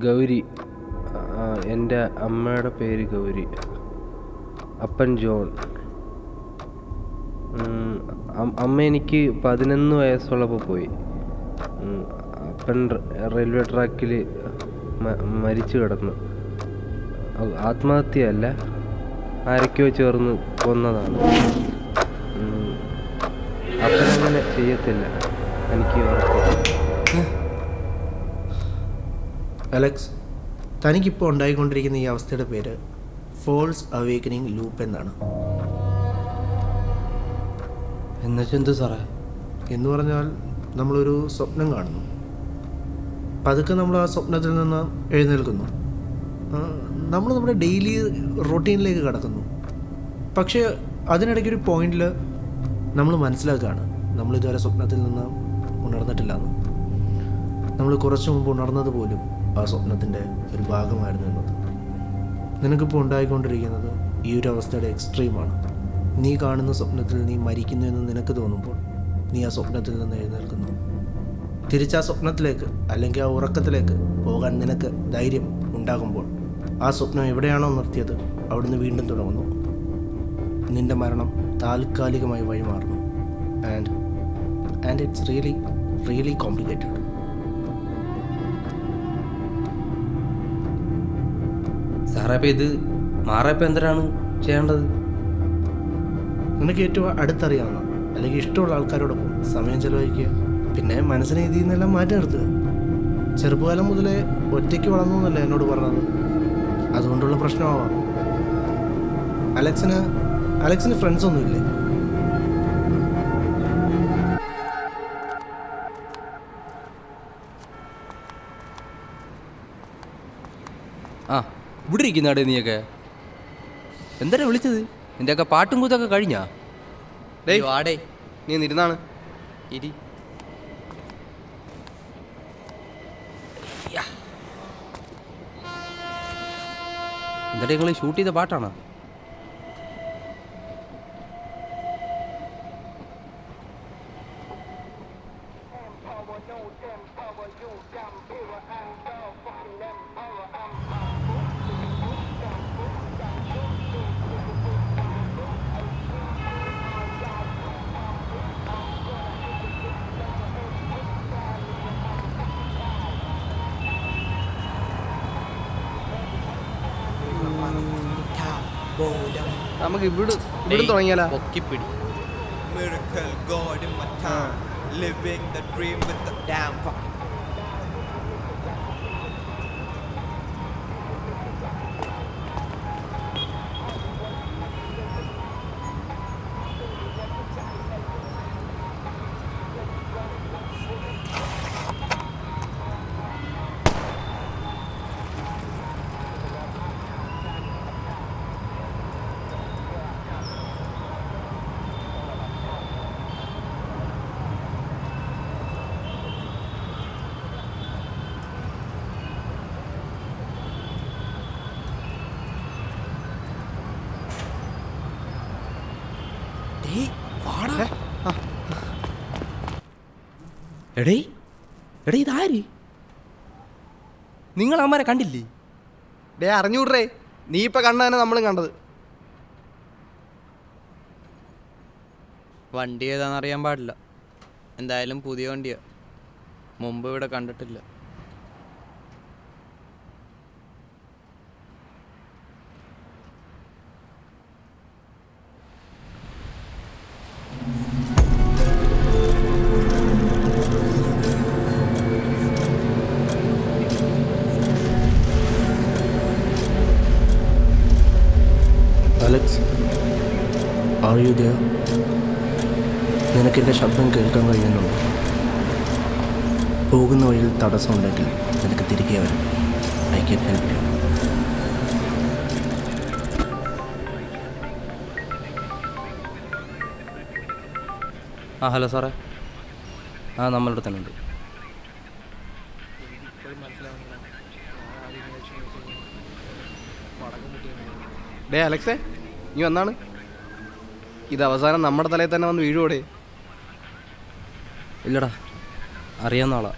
ഗൗരി. എൻ്റെ അമ്മയുടെ പേര് ഗൗരി. അപ്പൻ ജോൺ. അമ്മ എനിക്ക് 11 വയസ്സുള്ളപ്പോൾ പോയി. അപ്പൻ റെയിൽവേ ട്രാക്കിൽ മരിച്ചു കിടന്നു. ആത്മഹത്യയല്ല, ആരൊക്കെയോ ചേർന്ന് കൊന്നതാണ്. അപ്പനങ്ങനെ ചെയ്യത്തില്ല, എനിക്ക് ഉറപ്പ്. അലക്സ്, തനിക്കിപ്പോൾ ഉണ്ടായിക്കൊണ്ടിരിക്കുന്ന ഈ അവസ്ഥയുടെ പേര് ഫോൾസ് അവേക്കനിങ് ലൂപ്പ് എന്നാണ്. എന്നുവെച്ചെന്ത് സാറേ? എന്ന് പറഞ്ഞാൽ നമ്മളൊരു സ്വപ്നം കാണുന്നു, പതുക്കെ നമ്മൾ ആ സ്വപ്നത്തിൽ നിന്ന് എഴുന്നേൽക്കുന്നു, നമ്മൾ നമ്മുടെ ഡെയിലി റൊട്ടീനിലേക്ക് കടക്കുന്നു. പക്ഷേ അതിനിടയ്ക്കൊരു പോയിന്റിൽ നമ്മൾ മനസ്സിലാക്കുകയാണ് നമ്മളിതുവരെ സ്വപ്നത്തിൽ നിന്ന് ഉണർന്നിട്ടില്ലെന്ന്. നമ്മൾ കുറച്ച് മുമ്പ് ഉണർന്നത് പോലും ആ സ്വപ്നത്തിൻ്റെ ഒരു ഭാഗമായിരുന്നു എന്നത്. നിനക്കിപ്പോൾ ഉണ്ടായിക്കൊണ്ടിരിക്കുന്നത് ഈ ഒരു അവസ്ഥയുടെ എക്സ്ട്രീമാണ്. നീ കാണുന്ന സ്വപ്നത്തിൽ നീ മരിക്കുന്നു എന്ന് നിനക്ക് തോന്നുമ്പോൾ നീ ആ സ്വപ്നത്തിൽ നിന്ന് എഴുന്നേൽക്കുന്നു. തിരിച്ച് ആ സ്വപ്നത്തിലേക്ക് അല്ലെങ്കിൽ ആ ഉറക്കത്തിലേക്ക് പോകാൻ നിനക്ക് ധൈര്യം ഉണ്ടാകുമ്പോൾ ആ സ്വപ്നം എവിടെയാണോ നിർത്തിയത് അവിടുന്ന് വീണ്ടും തുടങ്ങുന്നു. നിൻ്റെ മരണം താൽക്കാലികമായി വഴിമാറുന്നു. And it's really complicated. സാറേ, അപ്പോൾ ഇത് മാറപ്പോൾ എന്തിനാണ് ചെയ്യേണ്ടത്? നിനക്ക് ഏറ്റവും അടുത്തറിയാവുന്ന അല്ലെങ്കിൽ ഇഷ്ടമുള്ള ആൾക്കാരോടൊപ്പം സമയം ചെലവഴിക്കുക. പിന്നെ മനസ്സിനെ ഇതിൽ നിന്നെല്ലാം മാറ്റി നിർത്തുക. ചെറുപ്പകാലം മുതലേ ഒറ്റയ്ക്ക് വളർന്നു എന്നല്ല എന്നോട് പറഞ്ഞത്, അതുകൊണ്ടുള്ള പ്രശ്നമാവാം. അലക്സിന് ഫ്രണ്ട്സ് ഒന്നുമില്ലേ? ഇവിടെ ഇരിക്കുന്നാടേ നീയൊക്കെ? എന്താ വിളിച്ചത്? നിൻ്റെയൊക്കെ പാട്ടും കൂത്തൊക്കെ കഴിഞ്ഞാ? ആടേ നീ നിരുന്നാണ് ഇരി. എന്താ നിങ്ങൾ ഷൂട്ട് ചെയ്ത പാട്ടാണോ? നമുക്ക് ഇവിടെ തുടങ്ങിയാലോ? പൊക്കിപ്പിടി. Miracle God in my town, living the dream with the damn fucking. എടേ ഇതാര്? നിങ്ങൾ അമ്മരെ കണ്ടില്ലേ? അറിഞ്ഞൂടേ, നീ ഇപ്പൊ കണ്ടതന്നെ നമ്മളും കണ്ടത്. വണ്ടി ഏതാണെന്ന് അറിയാൻ പാടില്ല. എന്തായാലും പുതിയ വണ്ടിയാ, മുമ്പ് ഇവിടെ കണ്ടിട്ടില്ല. Alex, are you there? നിനക്കെൻ്റെ ശബ്ദം കേൾക്കാൻ കഴിയുന്നുണ്ടോ? പോകുന്ന വഴിയിൽ തടസ്സമുണ്ടെങ്കിൽ നിനക്ക് തിരികെ വരാം. I can help you. Hello സാറേ. നമ്മളുടെ തന്നെ ഉണ്ട്. അലക്സേ, നീ വന്നാണ്. ഇത് അവസാനം നമ്മുടെ തലയിൽ തന്നെ വന്ന് വീഴുവോടെ? ഇല്ലടാ, അറിയാവുന്ന ആളാ.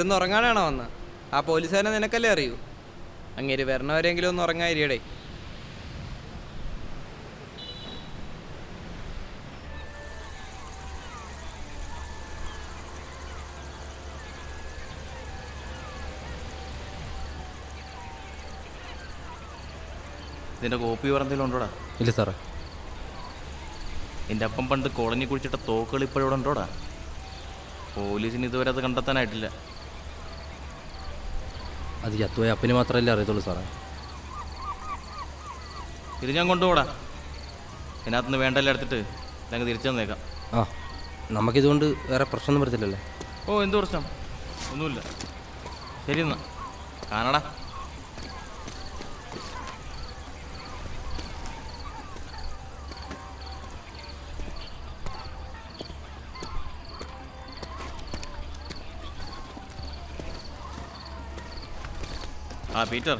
ഇവിടെ നിന്ന് ഉറങ്ങാനാണോ വന്ന? ആ പോലീസുകാരനെ നിനക്കല്ലേ അറിയൂ? അങ്ങേര് വരണവരെങ്കിലും ഒന്ന് ഉറങ്ങാതിരിയടേ. ഇതിൻ്റെ കോപ്പി പറഞ്ഞെങ്കിലും ഉണ്ടോടാ? ഇല്ല സാറേ. എൻ്റെ അപ്പം പണ്ട് കുളഞ്ഞി കുടിച്ചിട്ട തോക്കുകൾ ഇപ്പോഴും ഉണ്ടോടാ? പോലീസിന് ഇതുവരെ അത് കണ്ടെത്താനായിട്ടില്ല. അത് ചത്തുപോയ അപ്പിന് മാത്രമല്ലേ അറിയത്തുള്ളൂ സാറേ. ഇത് ഞാൻ കൊണ്ടുപോടാ. ഇതിനകത്തുനിന്ന് വേണ്ടെല്ലാം എടുത്തിട്ട് ഞങ്ങൾ തിരിച്ചു തന്നേക്കാം. ആ, നമുക്കിതുകൊണ്ട് വേറെ പ്രശ്നമൊന്നും വരത്തില്ലല്ലേ? ഓ, എന്ത് പ്രശ്നം? ഒന്നുമില്ല. ശരി എന്നാ കാണടാ. ആ പീറ്റർ,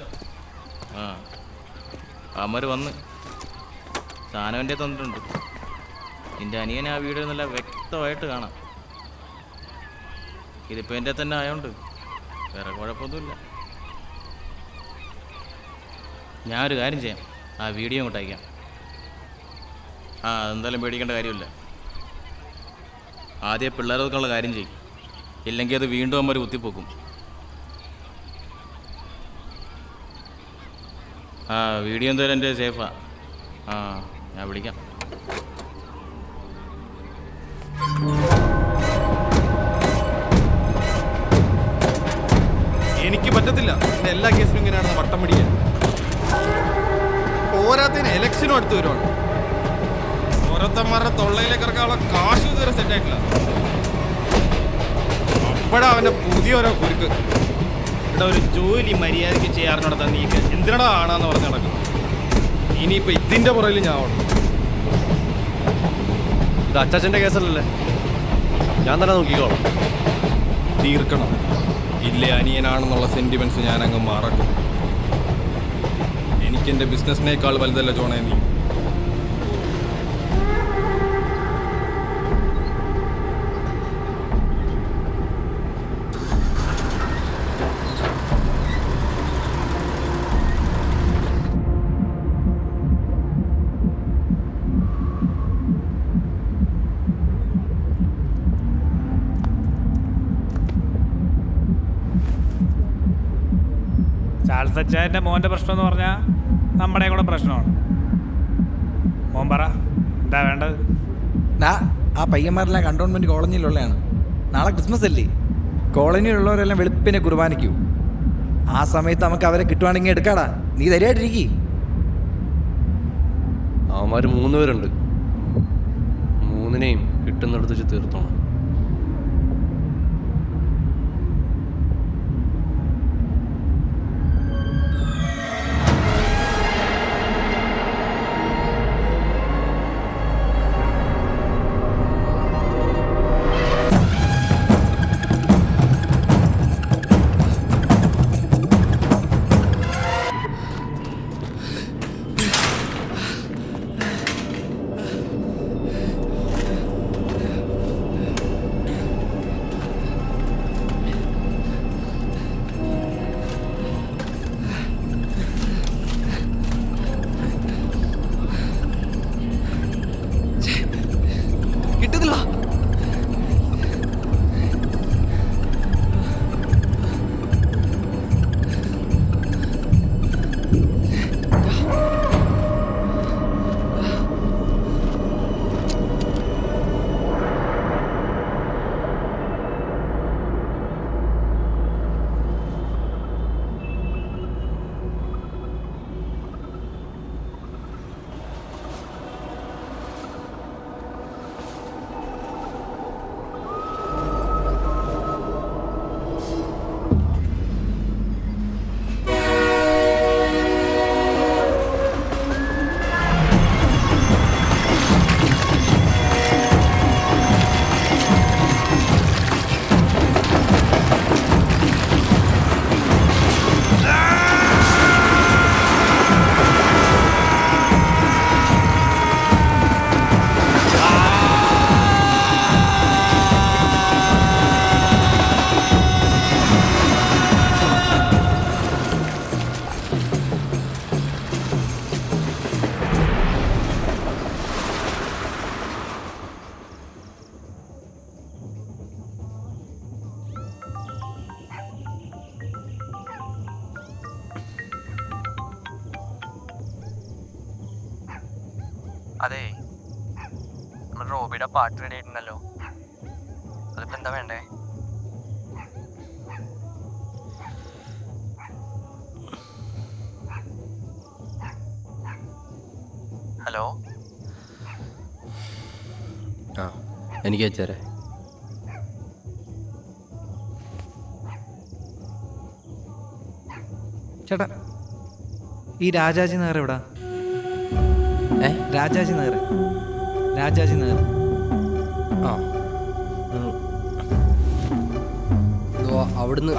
ആ അമർ വന്ന് സാധനം തന്നിട്ടുണ്ട്. നിൻ്റെ അനിയനെ ആ വീഡിയോ നല്ല വ്യക്തമായിട്ട് കാണാം. ഇതിപ്പോൾ എൻ്റെ തന്നെ ആയതുകൊണ്ട് വേറെ കുഴപ്പമൊന്നുമില്ല. ഞാനൊരു കാര്യം ചെയ്യാം, ആ വീഡിയോ അങ്ങോട്ട് അയക്കാം. ആ, അതെന്തായാലും പേടിക്കേണ്ട കാര്യമില്ല. ആദ്യം പിള്ളേർക്കുള്ള കാര്യം ചെയ്യും, ഇല്ലെങ്കിൽ അത് വീണ്ടും അമ്മ കുത്തിപ്പോക്കും. ആ, വീഡിയോ എന്തായാലും എൻ്റെ സേഫാ. ആ, ഞാൻ വിളിക്കാം. എനിക്ക് പറ്റത്തില്ല എൻ്റെ എല്ലാ കേസിലും ഇങ്ങനെയാണെന്ന് വട്ടം പിടിക്കാൻ. പോരാത്തതിന് എലക്ഷനും അടുത്ത് വരുവാണ്. ഓരോരുത്തന്മാരുടെ തൊള്ളയിലേക്ക് ഇറക്കാനുള്ള കാശ് ഇതുവരെ സെറ്റായിട്ടില്ല. അപ്പോഴാ അവൻ്റെ പുതിയ ഓരോ കുരുക്ക്. ഇവിടെ ഒരു ജോലി മര്യാദയ്ക്ക് ചെയ്യാറിനോടത്താ നീക്ക് എന്തിനടാ ആണെന്ന് പറഞ്ഞ് നടക്കും. ഇനിയിപ്പോൾ ഇതിൻ്റെ പുറകിൽ ഞാൻ ഓടും. ഇത് അച്ചാച്ചൻ്റെ കേസല്ലല്ലേ, ഞാൻ തന്നെ നോക്കിക്കോളാം. തീർക്കണം, ഇല്ലേ അനിയനാണെന്നുള്ള സെൻറ്റിമെൻറ്റ്സ് ഞാനങ്ങ് മറക്കും. എനിക്കെൻ്റെ ബിസിനസ്സിനേക്കാൾ വലുതല്ല ജോണേ നീ. ചാൾസച്ചായൻ്റെ മോൻ്റെ പ്രശ്നം എന്ന് പറഞ്ഞാൽ നമ്മുടെ കൂടെ പ്രശ്നമാണ്. മോൻ പറ, എന്താ വേണ്ടത്? ആ പയ്യന്മാരെല്ലാം കണ്ടോൺമെൻറ്റ് കോളനിയിലുള്ളതാണ്. നാളെ ക്രിസ്മസ് അല്ലേ? കോളനിയിലുള്ളവരെല്ലാം വെളുപ്പിനെ കുർബാനയ്ക്കൂ. ആ സമയത്ത് നമുക്ക് അവരെ കിട്ടുവാണെങ്കിൽ എടുക്കാടാ. നീ ധൈര്യമായിട്ടിരിക്കേ. അവന്മാർ 3 പേരുണ്ട്. 3നെയും കിട്ടുന്നിടത്ത് വെച്ച് തീർത്തോണം. അതെ, നമ്മുടെ റോബിയുടെ പാട്ട് റെഡി ആയിട്ടുണ്ടല്ലോ. അതിപ്പോൾ എന്താ വേണ്ടേ? ഹലോ, ആ എനിക്ക് വെച്ചേരെ. ചേട്ടാ, ഈ രാജാജി നഗർ എവിടാ? രാജാജി നഗർ. രാജാജി നഗർ. ആ അവിടുന്ന്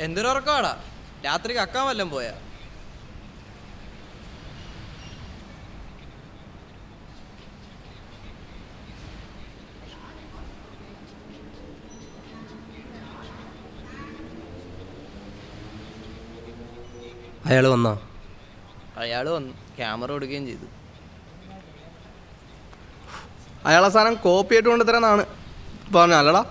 എന്തൊരു ഉറക്കമാടാ? രാത്രി കക്കാൻ വല്ലതും പോയാ? അയാൾ വന്നോ? അയാൾ വന്നു, ക്യാമറ കൊടുക്കുകയും ചെയ്തു. അയാളെ സാധനം കോപ്പി ആയിട്ട് കൊണ്ടുതരാന്നാണ് പറഞ്ഞല്ലടാ.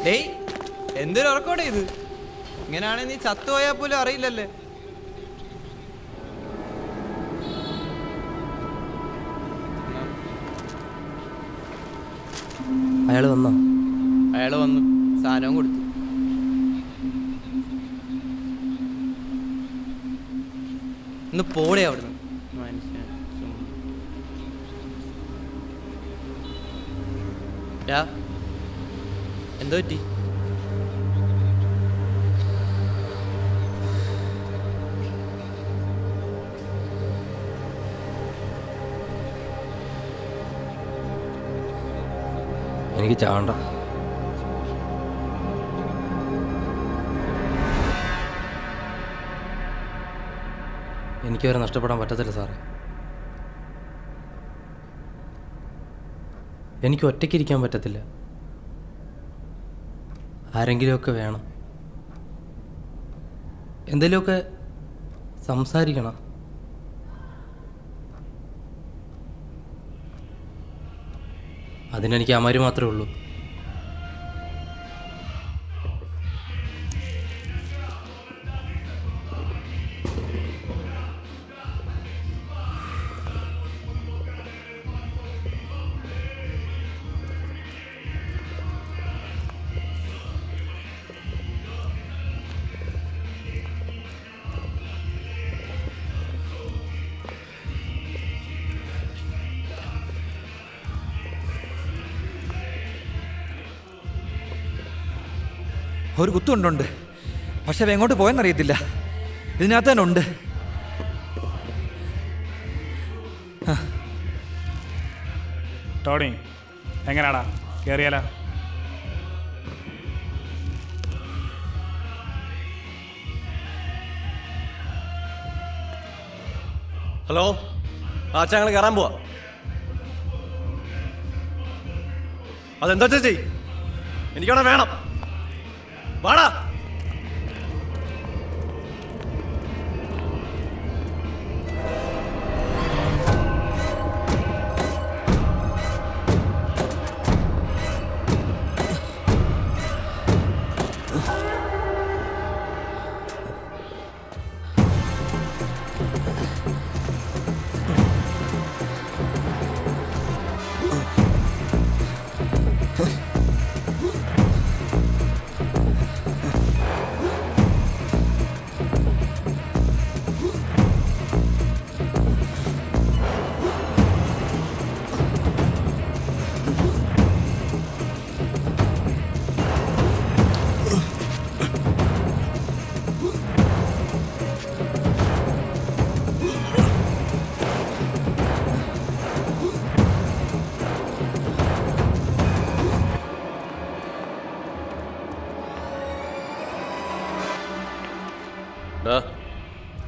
ഡേയ്, എന്തൊരു ഉറക്കോടെ ഇത്? ഇങ്ങനെയാണെങ്കിൽ നീ ചത്തുപോയാൽ പോലും അറിയില്ലല്ലേ. അയാൾ വന്നോ? അയാൾ വന്നു, സാധനവും കൊടുത്തു. ഇന്ന് പോടേ അവിടുന്ന് മനുഷ്യൻ. എന്തോ പറ്റി? എനിക്ക് ചാണ്ട. എനിക്കവരെ നഷ്ടപ്പെടാൻ പറ്റത്തില്ല സാറേ. എനിക്ക് ഒറ്റയ്ക്കിരിക്കാൻ പറ്റത്തില്ല. ആരെങ്കിലുമൊക്കെ വേണം, എന്തെങ്കിലുമൊക്കെ സംസാരിക്കണം. അതിനെനിക്ക് അമര് മാത്രമേ ഉള്ളൂ. ഒരു കുത്തുകൊണ്ടുണ്ട്, പക്ഷെ അവ എങ്ങോട്ട് പോയെന്നറിയത്തില്ല. ഇതിനകത്ത് തന്നെ ഉണ്ട്. ടോണി, എങ്ങനെയാടാ, കയറിയാലോ? ഹലോ, ആ ഞങ്ങൾ കയറാൻ പോവാ. അതെന്താ ചേച്ചി, എനിക്കവിടെ വേണം. വാടാ.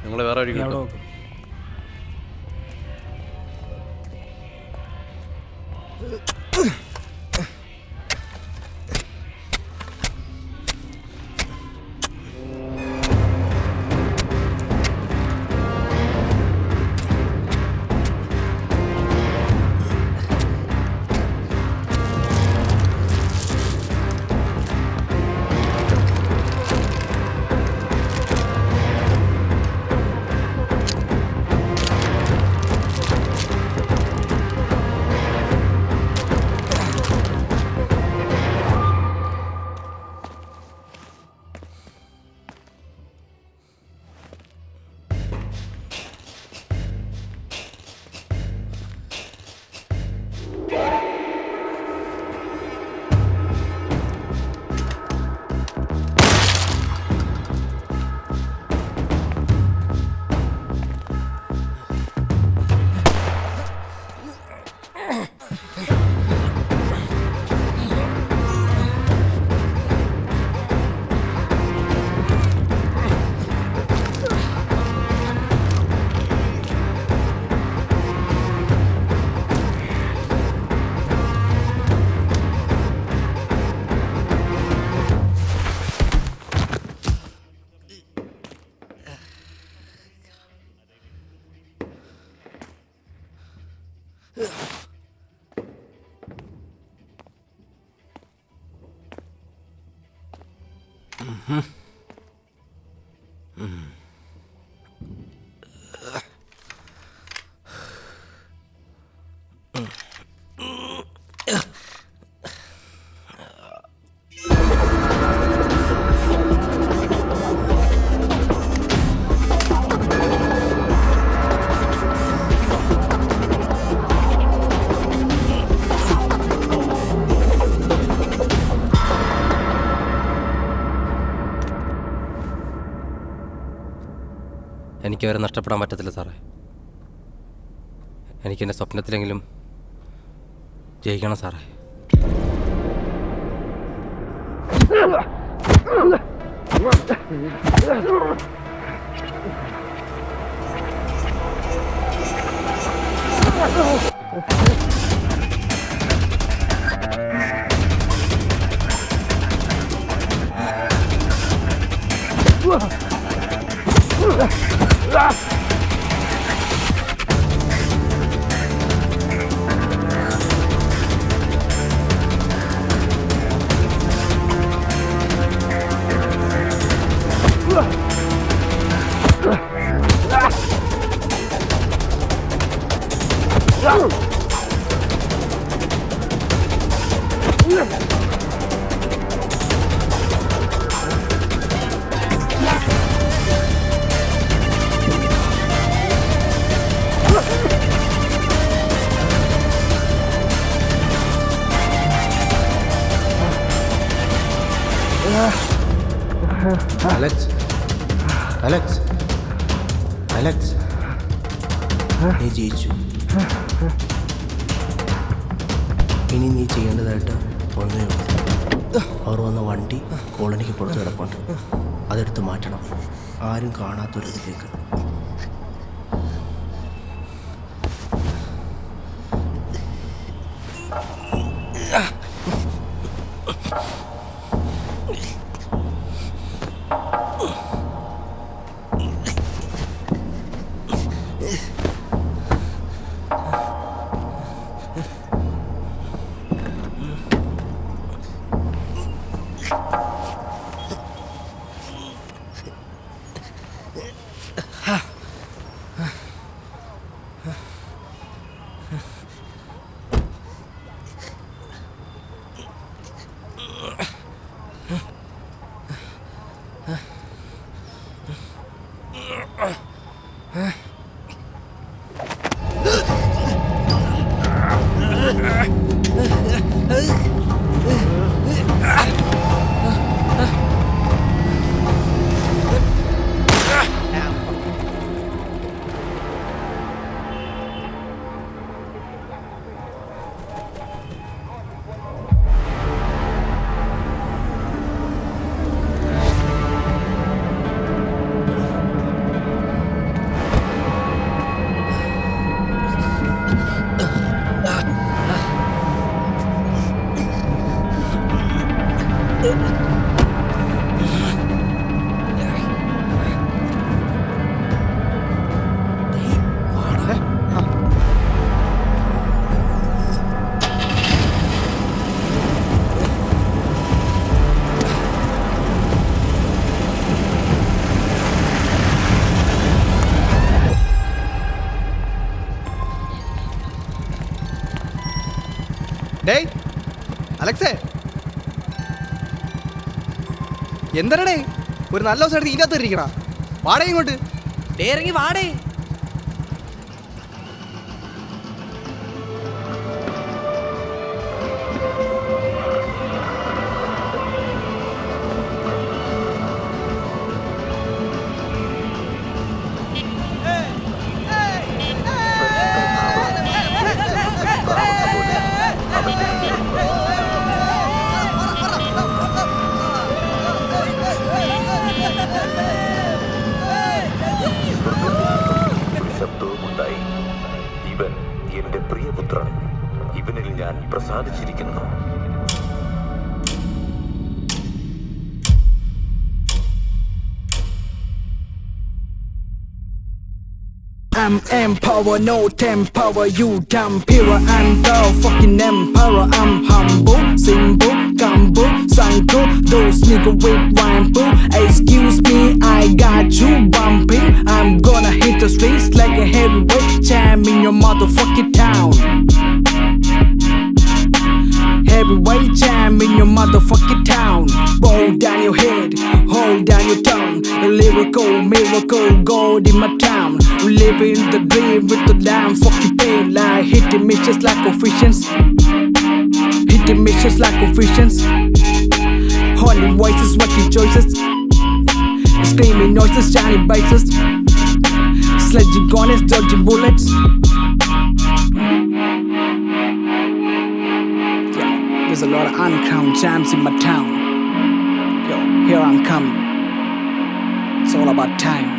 ഞങ്ങൾ വേറെ നീ അവിടെ നോക്ക്. എനിക്ക് അവരെ നഷ്ടപ്പെടാൻ പറ്റത്തില്ല സാറേ. എനിക്കെൻ്റെ സ്വപ്നത്തിലെങ്കിലും ജയിക്കണം സാറേ. അലക്സ് അലക്സ് അലക്സ് നീ ജയിച്ചു. ഇനി നീ ചെയ്യേണ്ടതായിട്ട് ഒന്നേ ഉള്ളൂ. അവർ വന്ന വണ്ടി കോളനിക്ക് പുറത്ത് കിടപ്പുണ്ട്. അതെടുത്ത് മാറ്റണം, ആരും കാണാത്തൊരിടത്തേക്ക്. ഡേയ് അലക്സേ, എന്താണേ ഒരു നല്ല ദിവസം എടുത്ത് ഇതിനകത്ത് ഇരിക്കടാ. വാടേ ഇങ്ങോട്ട്. ഇറങ്ങി വാടേ. ഇവൻ എന്റെ പ്രിയപുത്രൻ, ഇവനിൽ ഞാൻ പ്രസാദിച്ചിരിക്കുന്നു. I'm empower, no tempower, you dumb hero. I'm the fucking emperor. I'm humble, simple, gumbo, psycho. Those nigga with wine boo. Excuse me, I got you bumping. I'm gonna hit the streets like a heavyweight champ in your motherfucking town. Heavyweight champ in your motherfucking town. Bow down your head, hold down your tongue. A lyrical miracle, God in my town. Living the dream with the damn fucking pain. Like hitting missions like coefficients. Hitting missions like coefficients. Haunting voices, working choices. Screaming noises, shining bases. Sledging gunners, dodging bullets. Yo, there's a lot of uncrowned champs in my town. Yo, here I'm coming. It's all about time.